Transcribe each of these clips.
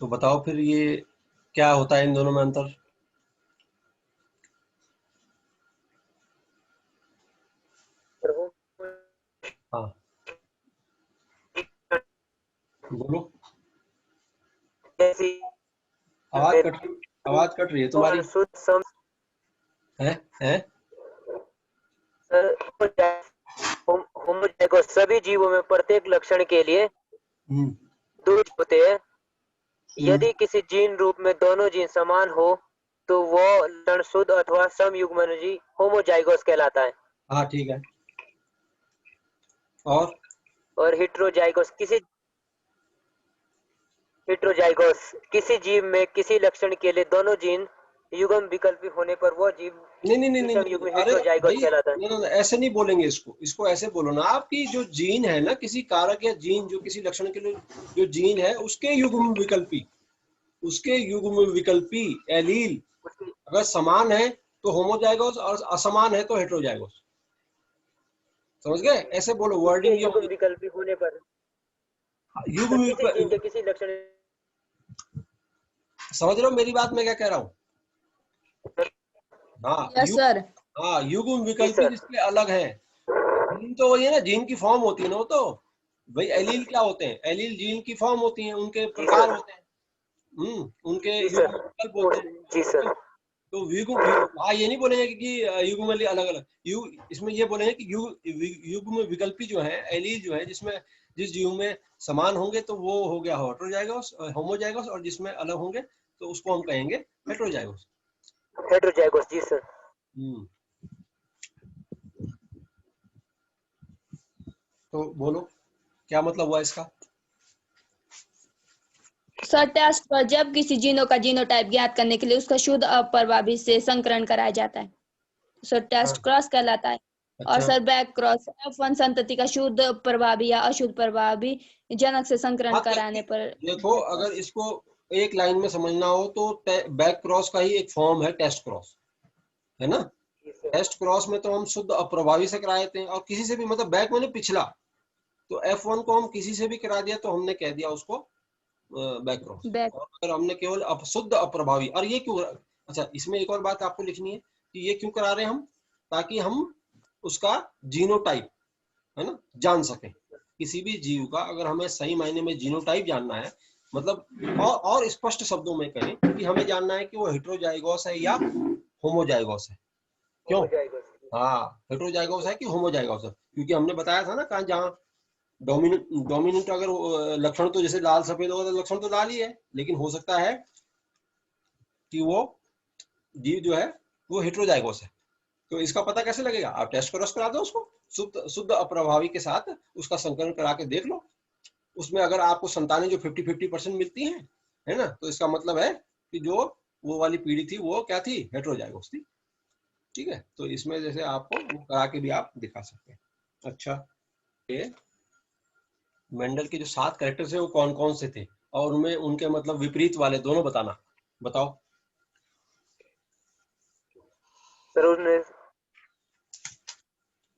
तो बताओ फिर ये क्या होता है इन दोनों में अंतर? हाँ बोलो। जैसी आवाज कट आवाज कट रही है और तुम्हारी। शुद्ध सम है होमोजाइगोस सभी जीवों में प्रत्येक लक्षण के लिए हम्म दो जीन होते हैं। हम्म यदि किसी जीन रूप में दोनों जीन समान हो तो वो लक्षण शुद्ध अथवा समयुग्मनजी होमोजाइगोस कहलाता है। हाँ ठीक है। और और हेट्रोजाइगोस किसी जीव में किसी लक्षण के लिए दोनों जीन युग्म विकल्पी होने पर वो जीव नहीं नहीं नहीं नहीं विषम नहीं, युग्म अरे हेट्रोजाइगोस भाई कहलाता है। नहीं नहीं ऐसे नहीं बोलेंगे इसको। इसको ऐसे बोलो ना, आपकी जो जीन है ना, किसी कारक या जीन जो किसी लक्षण के लिए जो जीन है उसके युग्म विकल्पी, उसके युग्म विकल्पी एलील उसकी अगर समान है तो होमोजाइगोस और असमान है तो हेटेरोजाइगोस। समझ गए? ऐसे बोलो, उसके वर्डिंग ये युग्म होनी विकल्पी होने पर युग्म किसी जीन के किसी लक्षण समझ रहे हो मेरी बात? मैं क्या कह रहा हूँ? हाँ यस सर। हाँ युग्म जी विकल्पी सर। जिसके अलग है। जीन तो वही है ना, जीन की फॉर्म होती है ना वो तो। भाई एलील क्या होते हैं? एलील जीन की फॉर्म होती है, उनके जी प्रकार सर। होते हैं। उनके जी युग्म सर। विकल्प होते हैं। जी तो सर। हाँ ये नहीं बोलेंगे कि युग्म अलग अलग इसमें ये बोलेंगे कि युग्म विकल्पी जो है, एलील जो है, जिसमें जिस जीव में समान होंगे तो वो हो गया हेटेरोजाइगोस होमोजाइगोस, और जिसमें अलग होंगे तो उसको हम कहेंगे हेटेरोजाइगोस। हेट्रोजाइगोस जी सर। हम्म तो बोलो क्या मतलब हुआ इसका? सर टेस्ट पर जब किसी जीनों का जीनोटाइप ज्ञात करने के लिए उसका शुद्ध अप्रभावी से संकरण कराया जाता है सर टेस्ट हाँ क्रॉस कहलाता है। और अच्छा। सर बैक क्रॉस F1 संतति का शुद्ध प्रभावी या अशुद्ध प्रभावी जनक से संकरण हाँ तो कराने पर देखो, बैक अगर क्रॉस। इसको एक लाइन में समझना हो तो बैक क्रॉस का ही एक फॉर्म है टेस्ट क्रॉस, है ना? जी सर। टेस्ट क्रॉस में तो हम शुद्ध अप्रभावी से करा देते हैं, और किसी से भी, मतलब बैक मैंने पिछला, तो F1 को हम किसी से भी करा दिया तो हमने कह दिया उसको बैक क्रॉस। बैक। और अगर हमने केवल शुद्ध अप्रभावी, और ये क्यों, अच्छा इसमें एक और बात आपको लिखनी है कि ये क्यों करा रहे हैं हम, ताकि हम उसका जीनोटाइप, है ना, जान सकें। किसी भी जीव का अगर हमें सही मायने में जीनोटाइप जानना है, मतलब और स्पष्ट शब्दों में कहें कि हमें जानना है कि वो हेटेरोजाइगोस है या होमोजाइगोस है। क्यों? होमोजाइगोस। हाँ हेटेरोजाइगोस है कि होमोजाइगोस है, क्योंकि हमने बताया था ना कहाँ, जहाँ डोमिनेंट डोमिनेंट अगर लक्षण तो जैसे लाल सफेद होगा तो लक्षण तो लाल ही है, लेकिन हो सकता है कि वो जीव जो है वो हेटेरोजाइगोस है। तो इसका पता कैसे लगेगा? आप टेस्ट क्रॉस करा दो उसको, शुद्ध शुद्ध अप्रभावी के साथ उसका संकलन करा के देख लो। उसमें अगर आपको संतानें जो 50-50% मिलती हैं, है ना, तो इसका मतलब है कि जो वो वाली पीढ़ी थी वो क्या थी? हेटेरोजाइगोस थी। ठीक है, तो इसमें जैसे आपको वो करा के भी आप दिखा सकते हैं। अच्छा, ये मेंडल के जो 7 कैरेक्टर्स है वो कौन कौन से थे, और उनमें उनके मतलब विपरीत वाले दोनों बताना। बताओ। सर उसने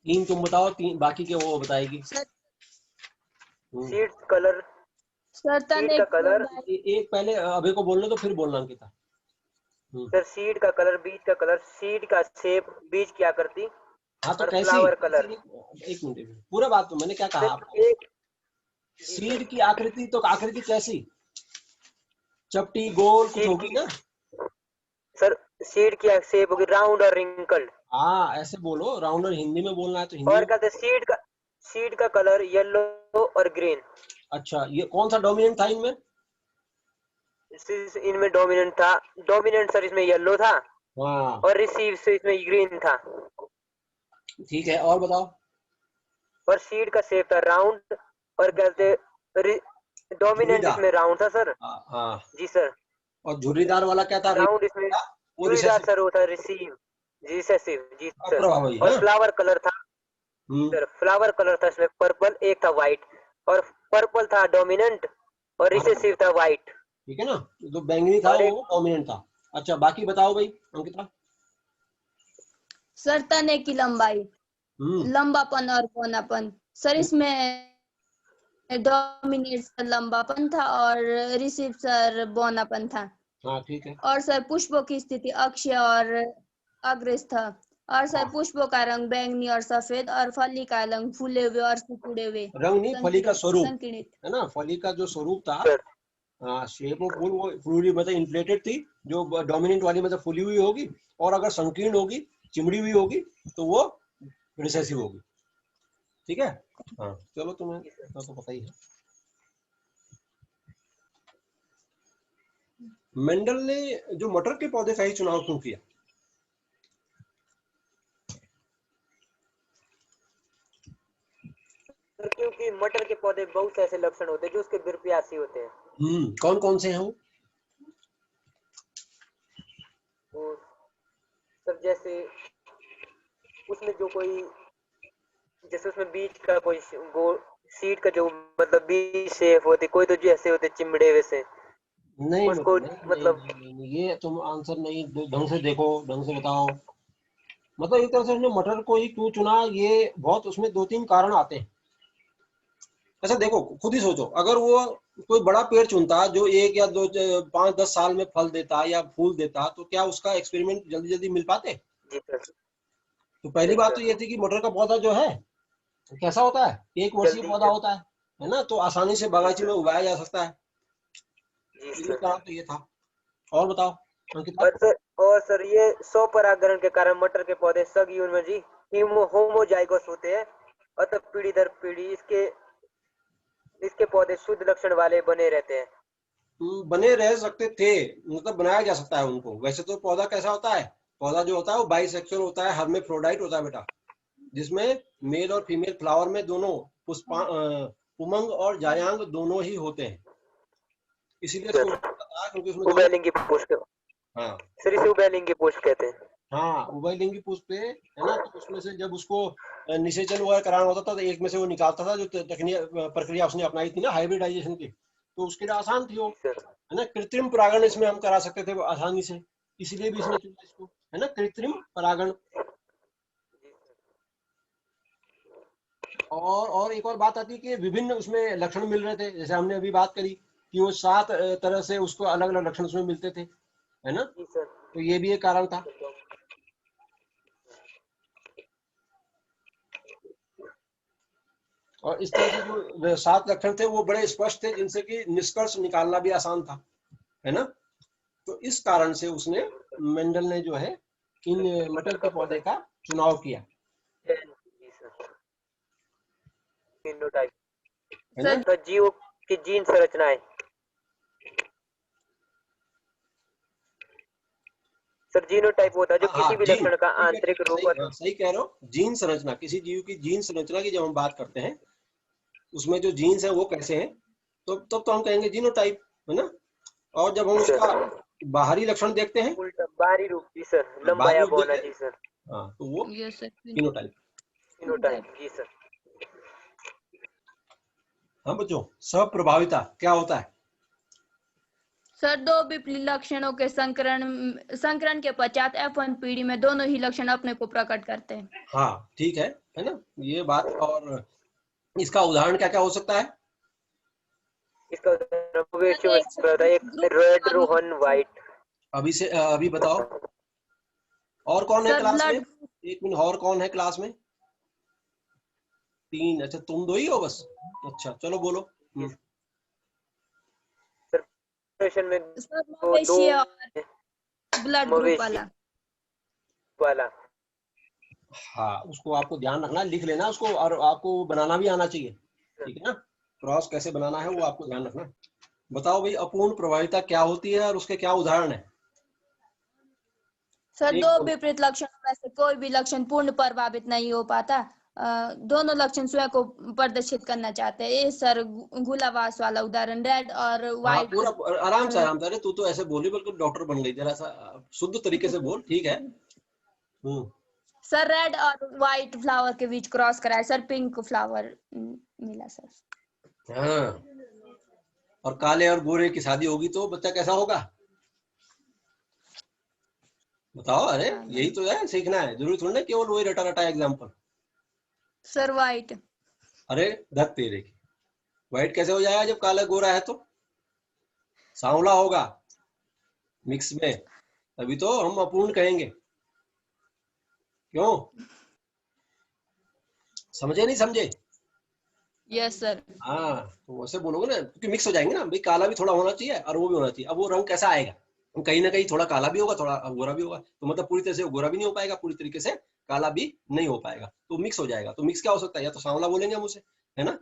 3 तुम बताओ, 3 बाकी के वो बताएगी। सर हम्म। सीड कलर, सर सीड तने का की कलर। लंबाई। एक पहले अभय को बोलने तो फिर बोलना अंकिता। सर सीड का कलर, बीज का कलर, सीड का शेप, बीज की आकृति हाँ तो और कैसी फ्लावर कैसी कलर। एक मिनट, पूरा बात तो मैंने क्या कहा सर आपको? एक। जी सर। सीड की आकृति, तो आकृति कैसी? चपटी गोल कुछ सीड होगी की, ना? सर सीड की शेप होगी राउंड और रिंकल्ड। हाँ ऐसे बोलो, राउंडर हिंदी में बोलना है तो हिंदी और में। कहते सीड का कलर येलो और ग्रीन। अच्छा, ये कौन सा डोमिनेंट था इनमें? इनमें डोमिनेंट था, डोमिनेंट सर इसमें येलो था हाँ और रिसीव से इसमें ग्रीन था। ठीक है, और बताओ। और सीड का शेप था राउंड। और कहते डोमिनेंट झुर्रीदार। इसमें राउंड था सर। हाँ हाँ। जी सर। और झुर्रीदार वाला क्या था? राउंड इसमें था वो चूड़ीदार रिसेसिव सर होता है रिसीव। जी सर, जी सर। अप्रभावी है और ना? फ्लावर कलर था हम्म। सर, फ्लावर कलर था इसमें पर्पल, एक था व्हाइट। और पर्पल था डोमिनेंट और हाँ रिसेसिव था व्हाइट। ठीक है ना, जो बैंगनी था और वो एक डोमिनेंट था। अच्छा बाकी बताओ भाई अंकिता। सर तने की लंबाई, हम्म। लंबापन और पौनापन। सर इसमें डोमिनेट सर लंबापन था और रिसीव सर बौनापन था। हाँ ठीक है। और सर पुष्पों की स्थिति अक्षीय और अग्रस्त था। और सर हाँ। पुष्पों का रंग बैंगनी और सफेद और फली का रंग फूले हुए और सिकुड़े हुए रंग नहीं, फली का स्वरूप संकीर्णित। है ना, फली का जो स्वरूप था। सर हाँ, शेप ऑफ फूल वो फ्लूरी मतलब इन्फ्लेटेड थी, जो डोमिनेंट वाली मतलब फुली हुई होगी, और अगर संकीर्ण होगी, चिमड़ी हुई होगी, तो वो रिसेसिव होगी। ठीक है। हाँ चलो, तुम्हें तो पता ही है। मेंडल ने जो मटर के पौधे का ही चुनाव क्यों किया? सर क्योंकि मटर के पौधे बहुत से ऐसे लक्षण होते हैं जो उसके विरुद्धाभासी होते हैं। कौन कौन से हैं वो? वो सर जैसे उसमें जो कोई, जैसे उसमें बीज का कोई सीड का जो मतलब बीज शेप होती, कोई तो जैसे होते चिमड़े वैसे नहीं उसको नहीं नहीं मतलब। नहीं, नहीं, नहीं, ये तुम आंसर नहीं ढंग से देखो, ढंग से बताओ। मतलब एक तरह से उसने मटर को ही क्यों चुना, ये बहुत उसमें 2-3 कारण आते हैं। अच्छा देखो, खुद ही सोचो, अगर वो कोई बड़ा पेड़ चुनता जो 1 या 2 5-10 साल में फल देता या फूल देता, तो क्या उसका एक्सपेरिमेंट जल्दी जल्दी मिल पाते? जी सर। तो पहली बात तो ये थी कि मटर का पौधा जो है कैसा होता है, 1 वर्षीय जल्दी पौधा होता है ना, तो आसानी से बगीचे में उगाया जा सकता है। जी ये सर। कारण तो ये था। और बताओ अंकिता। और सर ये स्वपरागण के कारण मटर के पौधे सगयुग्मजी होमोजाइगोस होते हैं, अतः पीढ़ी दर पीढ़ी इसके इसके पौधे शुद्ध लक्षण वाले बने रहते हैं। बने रह सकते थे, मतलब बनाया जा सकता है उनको। वैसे तो पौधा कैसा होता है, पौधा जो होता है वो बाइसेक्सुअल होता है, हर्मेफ्रोडाइट होता है बेटा, जिसमें मेल और फीमेल फ्लावर में दोनों पुमंग और जायांग दोनों ही होते हैं। इसीलिए इसको सर था क्योंकि उसमें दोनों। उभयलिंगी पुष्प, हाँ सर इसे उभयलिंगी पुष्प कहते हैं। हाँ, उभयलिंगी पुष्प है ना, तो उसमें से जब उसको निषेचन वगैरह कराना होता था तो एक में से वो निकालता था, जो प्रक्रिया उसने अपनाई थी ना हाइब्रिडाइजेशन की, तो उसके लिए आसान थी वो, जी सर। है ना। कृत्रिम परागण इसमें हम करा सकते थे आसानी से, इसीलिए भी इसने चुना इसको, है ना, कृत्रिम परागण। और एक और बात आती है कि विभिन्न उसमें लक्षण मिल रहे थे, जैसे हमने अभी बात करी कि वो 7 तरह से उसको अलग अलग लक्षण उसमें मिलते थे, है ना, जी सर। तो ये भी एक कारण था। और इस तरह से जो 7 लक्षण थे वो बड़े स्पष्ट थे, जिनसे कि निष्कर्ष निकालना भी आसान था, है ना। तो इस कारण से उसने, मेंडल ने जो है इन मटर के पौधे का चुनाव किया, जी सर। फिनोटाइप है ना। तो जीव की जीन संरचनाएं। सर जीनोटाइप होता है जो हाँ किसी हाँ, भी जीन, लक्षण का ठीक है ठीक आंतरिक है, रूप सही, हाँ, सही कह रहे हो। जीन संरचना, किसी जीव की जीन संरचना की जब हम बात करते हैं, उसमें जो जीन्स है वो कैसे हैं, तो तब तो हम कहेंगे जीनोटाइप, है ना। और जब हम उसका सर बाहरी लक्षण देखते हैं, उल्टा बाहरी रूप, जी सर, लंबा बाहरी या रूप बौना, देखते हैं, जी सर। हाँ, तो वो यस सर। फिनोटाइप। फिनोटाइप, जी सर। हाँ बच्चों, स्वप्रभाविता क्या होता है? सर दो विपरीत लक्षणों के संकरण के पश्चात F1 पीढ़ी में दोनों ही लक्षण अपने को प्रकट करते हैं। हाँ ठीक है ना, ये बात। और इसका उदाहरण क्या क्या हो सकता है? इसका सर एक एक group red formation, Rohan white. अभी बताओ, और कौन है सर क्लास में? ब्लड, 1 मिनट, और कौन है क्लास में? 3, अच्छा तुम दो ही हो बस। अच्छा चलो बोलो। सर में सर तो दो मवेशी और ब्लड ग्रुप मवेशी वाला। वाला। हाँ, उसको आपको ध्यान रखना, लिख लेना उसको, और आपको बनाना भी आना चाहिए, ठीक है ना। क्रॉस कैसे बनाना है वो आपको ध्यान रखना। बताओ भाई, अपूर्ण प्रभाविता क्या होती है और उसके क्या उदाहरण है? सर एक दो बोलो। विपरीत लक्षणों में से कोई भी लक्षण पूर्ण प्रभावित नहीं हो पाता। दोनों लक्षण स्वयं को प्रदर्शित करना चाहते हैं। ये सर गुलावास वाला उदाहरण, रेड और हाँ व्हाइट। पूरा आराम से, आराम से। अरे तू तो ऐसे बोली बिल्कुल डॉक्टर बन गई, जरा सा शुद्ध तरीके से बोल, ठीक है। सर रेड और व्हाइट फ्लावर के बीच क्रॉस कराया सर, पिंक फ्लावर मिला सर। हाँ, और काले और गोरे की शादी होगी तो बच्चा कैसा होगा? बताओ, अरे यही तो है, सीखना है, जरूरी थोड़ी ना केवल वही रटा रटा एग्जाम्पल। Sir white. अरे धत तेरे की, व्हाइट कैसे हो जाएगा जब काला गोरा है? तो सांवला होगा मिक्स में, तभी तो हम अपूर्ण कहेंगे। क्यों? समझे नहीं समझे? Yes sir. हाँ, तो वैसे बोलोगे ना, क्योंकि मिक्स हो जाएंगे ना भाई, काला भी थोड़ा होना चाहिए और वो भी होना चाहिए। अब वो रंग कैसा आएगा? कहीं ना कहीं थोड़ा काला भी होगा, थोड़ा गोरा भी होगा, तो मतलब पूरी तरह से गोरा भी नहीं हो पाएगा, पूरी तरीके से काला भी नहीं हो पाएगा, तो मिक्स हो जाएगा। तो मिक्स क्या हो सकता है? या तो सांवला बोलेंगे हम उसे, है ना,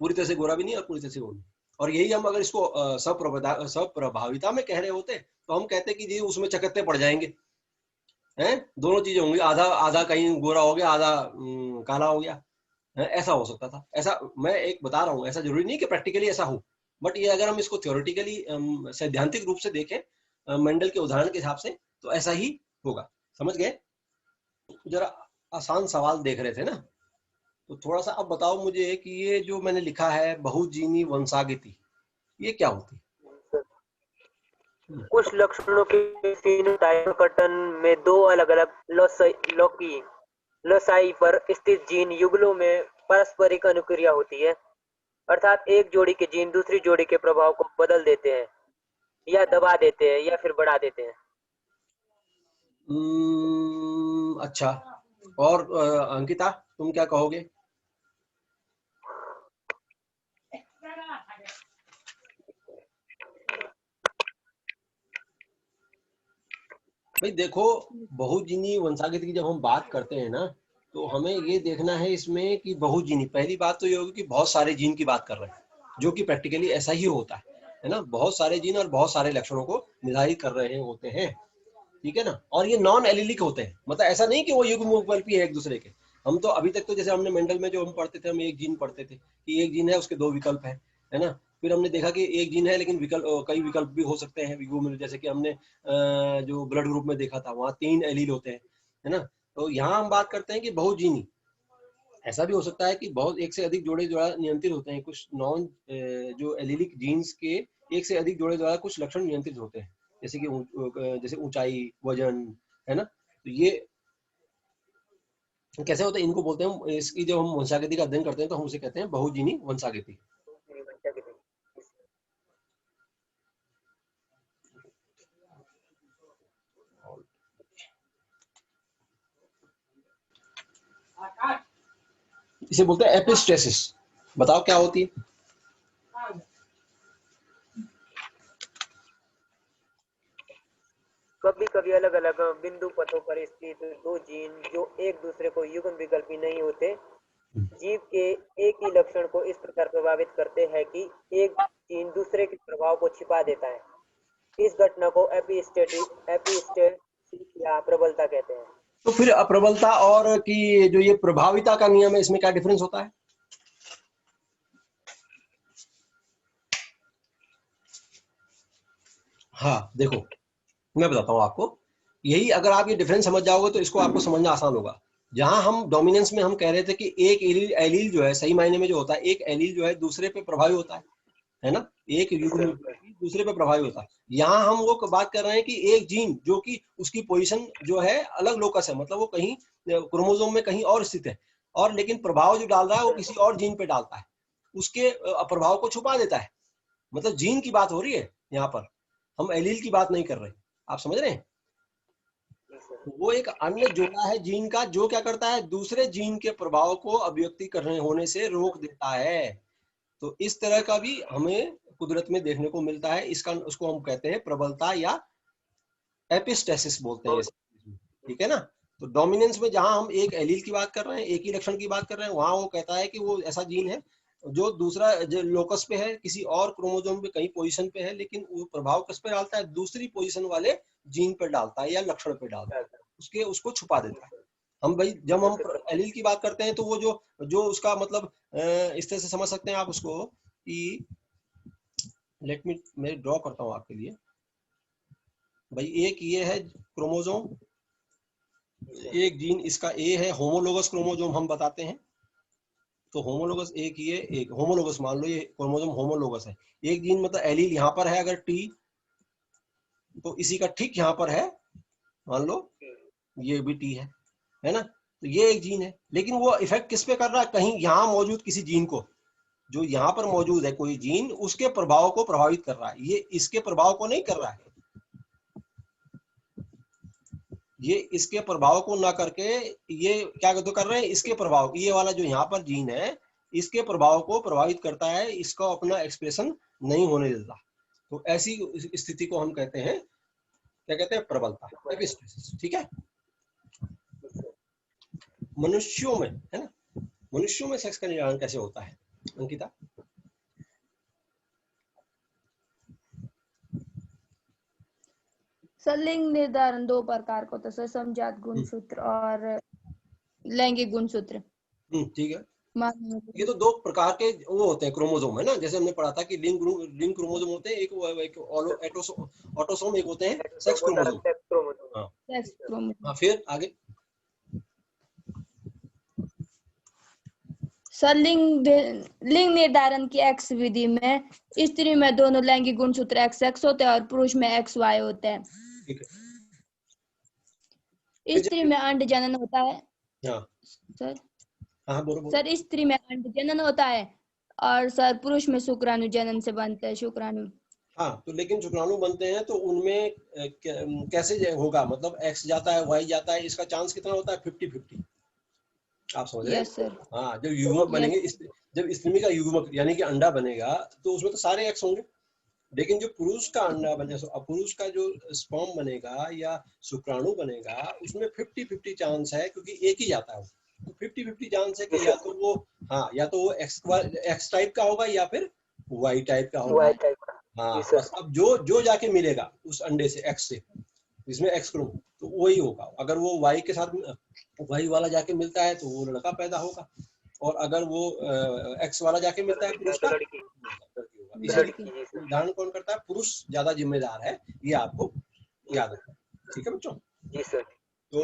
पूरी तरह से गोरा भी नहीं और पूरी तरह से वो नहीं। और यही हम अगर इसको सप्रभाविता में कह रहे होते तो हम कहते कि जी उसमें चकत्ते पड़ जाएंगे, हैं, दोनों चीजें होंगी, आधा आधा कहीं गोरा हो गया, आधा काला हो गया, ऐसा हो सकता था। ऐसा मैं एक बता रहा हूँ, ऐसा जरूरी नहीं कि प्रैक्टिकली ऐसा हो, बट ये अगर हम इसको थ्योरेटिकली सैद्धांतिक रूप से देखें मेंडल के उदाहरण के हिसाब से, तो ऐसा ही होगा। समझ गए? जरा आसान सवाल देख रहे थे ना, तो थोड़ा सा अब बताओ मुझे कि ये जो मैंने लिखा है बहुजीनी वंशागति, ये क्या होती है? कुछ लक्षणों के phenotype प्रकटन में दो अलग-अलग लोसाई पर स्थित जीन युगलों में पारस्परिक अनुक्रिया होती है, अर्थात एक जोड़ी के जीन दूसरी जोड़ी के प्रभाव को बदल देते हैं या दबा देते हैं या फिर बढ़ा देते हैं। अच्छा, और अंकिता तुम क्या कहोगे? भाई देखो, बहुजीनी वंशागति की जब हम बात करते हैं ना, तो हमें ये देखना है इसमें कि बहुजीनी, पहली बात तो ये होगी कि बहुत सारे जीन की बात कर रहे हैं, जो कि प्रैक्टिकली ऐसा ही होता है ना, बहुत सारे जीन और बहुत सारे लक्षणों को निर्धारित कर रहे होते हैं, ठीक है ना। और ये नॉन एलिलिक होते हैं, मतलब ऐसा नहीं कि वो युग्म उपकल्पी है एक दूसरे के। हम तो अभी तक तो जैसे हमने मेंडल में जो हम पढ़ते थे, हम एक जीन पढ़ते थे कि एक जीन है उसके दो विकल्प है ना। फिर हमने देखा कि एक जीन है लेकिन कई विकल्प भी हो सकते हैं युग्म में, जैसे कि हमने जो ब्लड ग्रुप में देखा था, वहाँ 3 एलील होते हैं, है ना। तो यहाँ हम बात करते हैं कि बहुजीनी, ऐसा भी हो सकता है कि बहुत एक से अधिक जोड़े द्वारा नियंत्रित होते हैं, कुछ नॉन जो एलिलिक जीन्स के एक से अधिक जोड़े द्वारा कुछ लक्षण नियंत्रित होते हैं, जैसे कि जैसे ऊंचाई, वजन, है ना। तो ये कैसे होता है, इनको बोलते हैं, इसकी जब हम वंशागति का अध्ययन करते हैं तो हम उसे कहते हैं बहुजीनी वंशागति। इसे बोलते हैं एपिस्टेसिस। बताओ क्या होती है? कभी-कभी अलग-अलग बिंदु पथों पर स्थित दो जीन जो एक दूसरे को युग्म विकल्पी नहीं होते, जीव के एक ही लक्षण को इस प्रकार प्रभावित करते हैं कि एक जीन दूसरे के प्रभाव को छिपा देता है। इस घटना को एपिस्टेसिस या प्रबलता कहते हैं। तो फिर अप्रबलता और कि जो ये प्रभाविता का नियम है, इसमें क्या डिफरेंस होता है? हाँ देखो, मैं बताता हूँ आपको, यही अगर आप ये डिफरेंस समझ जाओगे तो इसको आपको समझना आसान होगा। जहां हम डोमिनेंस में हम कह रहे थे कि एक एलील जो है, सही मायने में जो होता है, एक एलील जो है दूसरे पे प्रभावी होता है ना, एक युग्म दूसरे पे प्रभावी होता है। यहाँ हम वो बात कर रहे हैं कि एक जीन जो कि उसकी पोजीशन जो है अलग लोकस है, मतलब वो कहीं क्रोमोसोम में कहीं और स्थित है, और लेकिन प्रभाव जो डाल रहा है वो किसी और जीन पे डालता है, उसके प्रभाव को छुपा देता है। मतलब जीन की बात हो रही है यहाँ पर, हम एलील की बात नहीं कर रहे। आप समझ रहे हैं? वो एक अन्य जोड़ा है जीन का, जो क्या करता है, दूसरे जीन के प्रभाव को अभिव्यक्ति करने होने से रोक देता है। तो इस तरह का भी हमें कुदरत में देखने को मिलता है। इसका उसको हम कहते हैं प्रबलता या एपिस्टेसिस बोलते हैं, ठीक है ना। तो डोमिनेंस में जहां हम एक एलील की बात कर रहे हैं, एक ही लक्षण की बात कर रहे हैं, वहां वो कहता है कि वो ऐसा जीन है जो दूसरा जो लोकस पे है, किसी और क्रोमोसोम पे कहीं पोजीशन पे है, लेकिन वो प्रभाव किस पे डालता है, दूसरी पोजीशन वाले जीन पर डालता है या लक्षण पे डालता है, उसको छुपा देता है। हम भाई जब हम एलील की बात करते हैं तो वो जो जो उसका मतलब इस तरह से समझ सकते हैं आप उसको कि, लेट मी मैं ड्रॉ करता हूँ आपके लिए। भाई एक ये है क्रोमोसोम, एक जीन इसका ए है, होमोलोगस क्रोमोसोम हम बताते हैं। तो होमोलोगस एक ये, एक होमोलोगस मान लो, ये क्रोमोसोम होमोलोगस है। एक जीन मतलब एलील यहाँ पर है अगर टी, तो इसी का ठीक यहाँ पर है, मान लो ये भी टी है ना। तो ये एक जीन है, लेकिन वो इफेक्ट किस पे कर रहा है, कहीं यहाँ मौजूद किसी जीन को, जो यहाँ पर मौजूद है कोई जीन, उसके प्रभाव को प्रभावित कर रहा है, ये इसके प्रभाव को नहीं कर रहा है। ये इसके प्रभाव को ना करके ये क्या कर रहे हैं, इसके प्रभाव, ये वाला जो यहाँ पर जीन है इसके प्रभाव को प्रभावित करता है, इसका अपना एक्सप्रेशन नहीं होने देता। तो ऐसी स्थिति को हम कहते हैं, क्या कहते हैं, प्रबलता, एपिस्टेसिस। ठीक है। मनुष्यों में, है ना, मनुष्यों में सेक्स का निर्धारण कैसे होता है अंकिता? सर लिंग निर्धारण 2 प्रकार का होता है सर, समजात गुणसूत्र और लैंगिक गुणसूत्र। ठीक है। ये तो 2 प्रकार के वो होते हैं क्रोमोसोम, है ना, जैसे हमने पढ़ा था कि लिंग क्रोमोसोम होते हैं, एक ऑटोसोम, एक होते हैं सेक्स क्रोमोसोम। हाँ, फिर आगे सर लिंग निर्धारण की एक्स विधि में स्त्री में दोनों लैंगिक गुणसूत्र XX होते हैं और पुरुष में XY होते हैं। स्त्री में अंड जनन होता है। हाँ सर, हाँ बोलो। सर स्त्री में अंड जनन होता है और सर पुरुष में शुक्राणु जनन से बनते हैं, शुक्राणु। हाँ, तो लेकिन शुक्राणु बनते हैं तो उनमें कैसे होगा, मतलब X जाता है Y जाता है, इसका चांस कितना होता है? 50-50। आप समझ रहे हैं? Yes sir. हाँ, जब युग्मक बनेंगे, जब स्त्री का युग्मक यानी कि अंडा बनेगा तो उसमें तो सारे X होंगे, लेकिन जो पुरुष का अंडा बनेगा, पुरुष का जो स्पर्म बनेगा या शुक्राणु बनेगा, उसमें 50-50 चांस है, क्योंकि एक ही जाता है, तो 50-50 चांस है कि या तो वो, हाँ, या तो वो X टाइप का होगा या फिर Y टाइप का होगा। हाँ, बस अब जो जाके मिलेगा उस अंडे से, X से, जिसमें X क्रोम, तो वही होगा। अगर वो Y के साथ Y वाला जाके मिलता है तो वो लड़का पैदा होगा, और अगर वो X वाला जाके मिलता है पुरुष का, लड़की होगा। इसी निर्धारण कौन करता है? पुरुष ज्यादा जिम्मेदार है, ये आपको याद रखना। ठीक है बच्चों? जी सर। तो